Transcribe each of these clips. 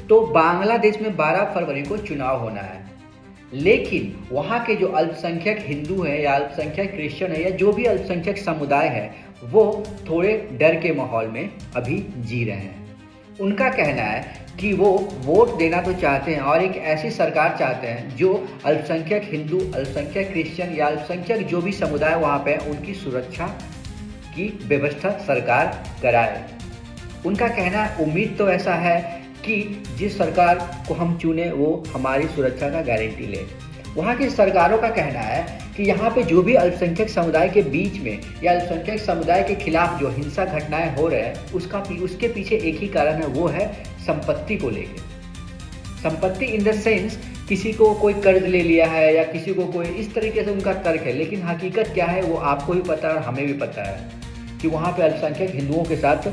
तो बांग्लादेश में 12 फरवरी को चुनाव होना है, लेकिन वहाँ के जो अल्पसंख्यक हिंदू हैं या अल्पसंख्यक क्रिश्चियन है या जो भी अल्पसंख्यक समुदाय है, वो थोड़े डर के माहौल में अभी जी रहे हैं। उनका कहना है कि वो वोट देना तो चाहते हैं और एक ऐसी सरकार चाहते हैं जो अल्पसंख्यक हिंदू, अल्पसंख्यक क्रिश्चियन या अल्पसंख्यक जो भी समुदाय वहाँ पे है उनकी सुरक्षा की व्यवस्था सरकार कराए। उनका कहना है, उम्मीद तो ऐसा है कि जिस सरकार को हम चुने वो हमारी सुरक्षा का गारंटी ले। वहाँ की सरकारों का कहना है कि यहाँ पे जो भी अल्पसंख्यक समुदाय के बीच में या अल्पसंख्यक समुदाय के खिलाफ जो हिंसा घटनाएं हो रहे हैं उसके पीछे एक ही कारण है, वो है संपत्ति को लेकर। संपत्ति इन द सेंस किसी को कोई कर्ज ले लिया है या किसी को कोई इस तरीके से उनका तर्क है, लेकिन हकीकत क्या है वो आपको भी पता है और हमें भी पता है कि वहाँ पे अल्पसंख्यक हिंदुओं के साथ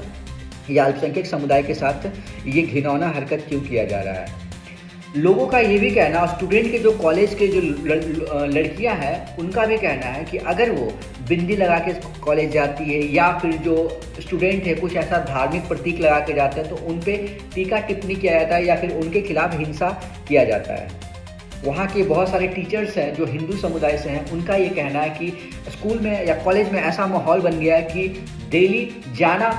या अल्पसंख्यक समुदाय के साथ ये घिनौना हरकत क्यों किया जा रहा है। लोगों का ये भी कहना और स्टूडेंट के जो कॉलेज के जो लड़कियां हैं उनका भी कहना है कि अगर वो बिंदी लगा के कॉलेज जाती है या फिर जो स्टूडेंट है कुछ ऐसा धार्मिक प्रतीक लगा के जाते हैं तो उन पे टीका टिप्पणी किया जाता है या फिर उनके खिलाफ हिंसा किया जाता है। वहाँ के बहुत सारे टीचर्स हैं जो हिंदू समुदाय से हैं, उनका ये कहना है कि स्कूल में या कॉलेज में ऐसा माहौल बन गया है कि डेली जाना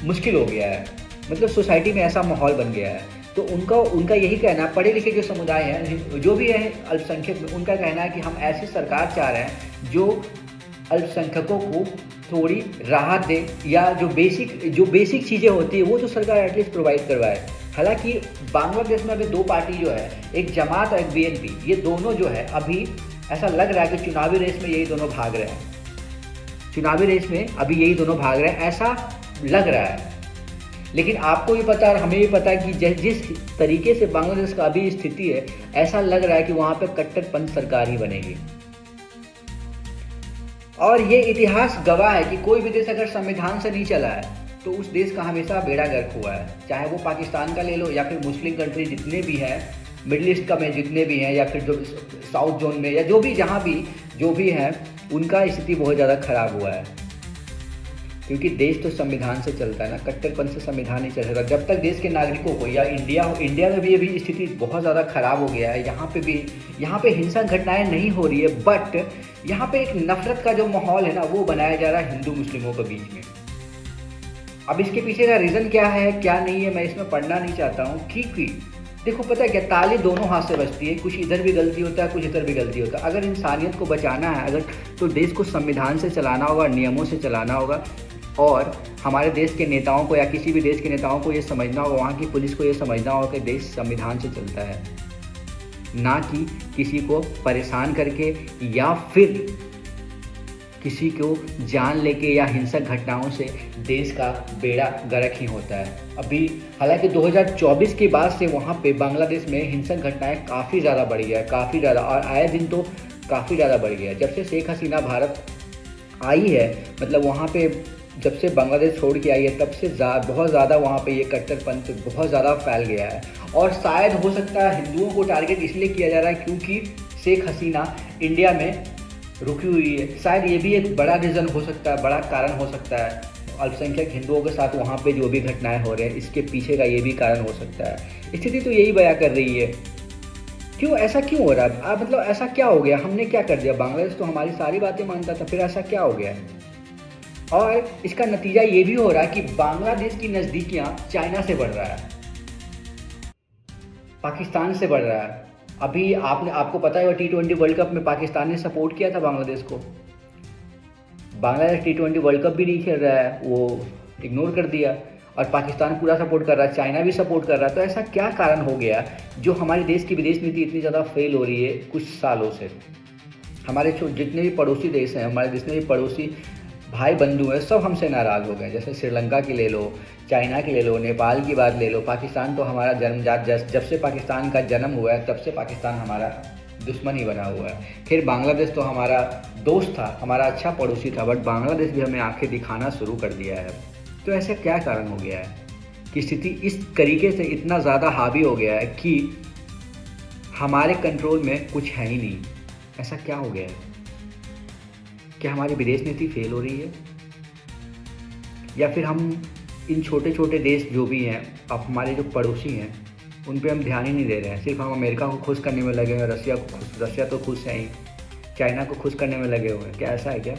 मुश्किल हो गया है, मतलब सोसाइटी में ऐसा माहौल बन गया है। तो उनका यही कहना है, पढ़े लिखे जो समुदाय हैं जो भी है अल्पसंख्यक में, उनका कहना है कि हम ऐसी सरकार चाह रहे हैं जो अल्पसंख्यकों को थोड़ी राहत दे या जो बेसिक चीज़ें होती है वो तो सरकार एटलीस्ट प्रोवाइड करवाए। हालांकि बांग्लादेश में अभी दो पार्टी जो है, एक जमात और एक बीएनपी, ये दोनों जो है अभी ऐसा लग रहा है कि चुनावी रेस में यही दोनों भाग रहे हैं। चुनावी रेस में अभी यही दोनों भाग रहे हैं ऐसा लग रहा है। लेकिन आपको भी पता है और हमें भी पता है कि जिस तरीके से बांग्लादेश का अभी स्थिति है, ऐसा लग रहा है कि वहाँ पे कट्टरपंथ सरकार ही बनेगी। और ये इतिहास गवाह है कि कोई भी देश अगर संविधान से नहीं चला है तो उस देश का हमेशा बेड़ा गर्क हुआ है। चाहे वो पाकिस्तान का ले लो या फिर मुस्लिम कंट्री जितने भी हैं, मिडिल ईस्ट का में जितने भी हैं या फिर जो साउथ जोन में या जो भी हैं, उनका स्थिति बहुत ज़्यादा खराब हुआ है। क्योंकि देश तो संविधान से चलता है ना, कट्टरपंथ से संविधान नहीं चल सकता। जब तक देश के नागरिकों को या इंडिया में भी अभी स्थिति बहुत ज़्यादा खराब हो गया है। यहाँ पे हिंसक घटनाएं नहीं हो रही है, बट यहाँ पे एक नफरत का जो माहौल है ना वो बनाया जा रहा है हिंदू मुस्लिमों के बीच में। अब इसके पीछे का रीज़न क्या है क्या नहीं है मैं इसमें पढ़ना नहीं चाहता हूँ, क्योंकि देखो पता है क्या, ताली दोनों हाथ से बजती है, कुछ इधर भी गलती होता है कुछ इधर भी गलती होता है। अगर इंसानियत को बचाना है अगर तो देश को संविधान से चलाना होगा, नियमों से चलाना होगा और हमारे देश के नेताओं को या किसी भी देश के नेताओं को ये समझना होगा, वहाँ की पुलिस को ये समझना होगा कि देश संविधान से चलता है, ना कि किसी को परेशान करके या फिर किसी को जान लेके या हिंसक घटनाओं से देश का बेड़ा गर्क ही होता है। अभी हालांकि 2024 के बाद से वहाँ पे बांग्लादेश में हिंसक घटनाएं काफ़ी ज़्यादा बढ़ गया है, काफ़ी ज़्यादा, और आए दिन तो काफ़ी ज़्यादा बढ़ गया है। जब से शेख हसीना भारत आई है, मतलब वहाँ पे जब से बांग्लादेश छोड़ के आई है तब से बहुत ज़्यादा वहाँ पे ये कट्टरपंथ बहुत ज़्यादा फैल गया है। और शायद हो सकता है हिंदुओं को टारगेट इसलिए किया जा रहा है क्योंकि शेख हसीना इंडिया में रुकी हुई है। शायद ये भी एक बड़ा रीज़न हो सकता है, बड़ा कारण हो सकता है। अल्पसंख्यक हिंदुओं के साथ वहाँ पे जो भी घटनाएं हो रही हैं इसके पीछे का ये भी कारण हो सकता है। स्थिति तो यही बयां कर रही है। क्यों ऐसा क्यों हो रहा है, मतलब ऐसा क्या हो गया, हमने क्या कर दिया? बांग्लादेश तो हमारी सारी बातें मानता था, फिर ऐसा क्या हो गया है? और इसका नतीजा ये भी हो रहा है कि बांग्लादेश की नज़दीकियाँ चाइना से बढ़ रहा है, पाकिस्तान से बढ़ रहा है। अभी आपको पता है T20 वर्ल्ड कप में पाकिस्तान ने सपोर्ट किया था बांग्लादेश को। बांग्लादेश T20 वर्ल्ड कप भी नहीं खेल रहा है, वो इग्नोर कर दिया, और पाकिस्तान पूरा सपोर्ट कर रहा है, चाइना भी सपोर्ट कर रहा है। तो ऐसा क्या कारण हो गया जो हमारे देश की विदेश नीति इतनी ज़्यादा फेल हो रही है कुछ सालों से? हमारे जितने भी पड़ोसी देश हैं, हमारे जितने भी पड़ोसी भाई बंधु हैं, सब हमसे नाराज़ हो गए। जैसे श्रीलंका की ले लो, चाइना की ले लो, नेपाल की बात ले लो। पाकिस्तान तो हमारा जन्मजात, जब से पाकिस्तान का जन्म हुआ है तब से पाकिस्तान हमारा दुश्मन ही बना हुआ है। फिर बांग्लादेश तो हमारा दोस्त था, हमारा अच्छा पड़ोसी था, बट बांग्लादेश भी हमें आंखें दिखाना शुरू कर दिया है। तो ऐसा क्या कारण हो गया है कि स्थिति इस तरीके से इतना ज़्यादा हावी हो गया है कि हमारे कंट्रोल में कुछ है ही नहीं? ऐसा क्या हो गया है? क्या हमारी विदेश नीति फेल हो रही है, या फिर हम इन छोटे छोटे देश जो भी हैं, अब हमारे जो पड़ोसी हैं, उन पे हम ध्यान ही नहीं दे रहे हैं। सिर्फ हम अमेरिका को खुश करने में लगे हुए हैं, रसिया तो खुश है ही, चाइना को खुश करने में लगे हुए हैं। क्या ऐसा है क्या?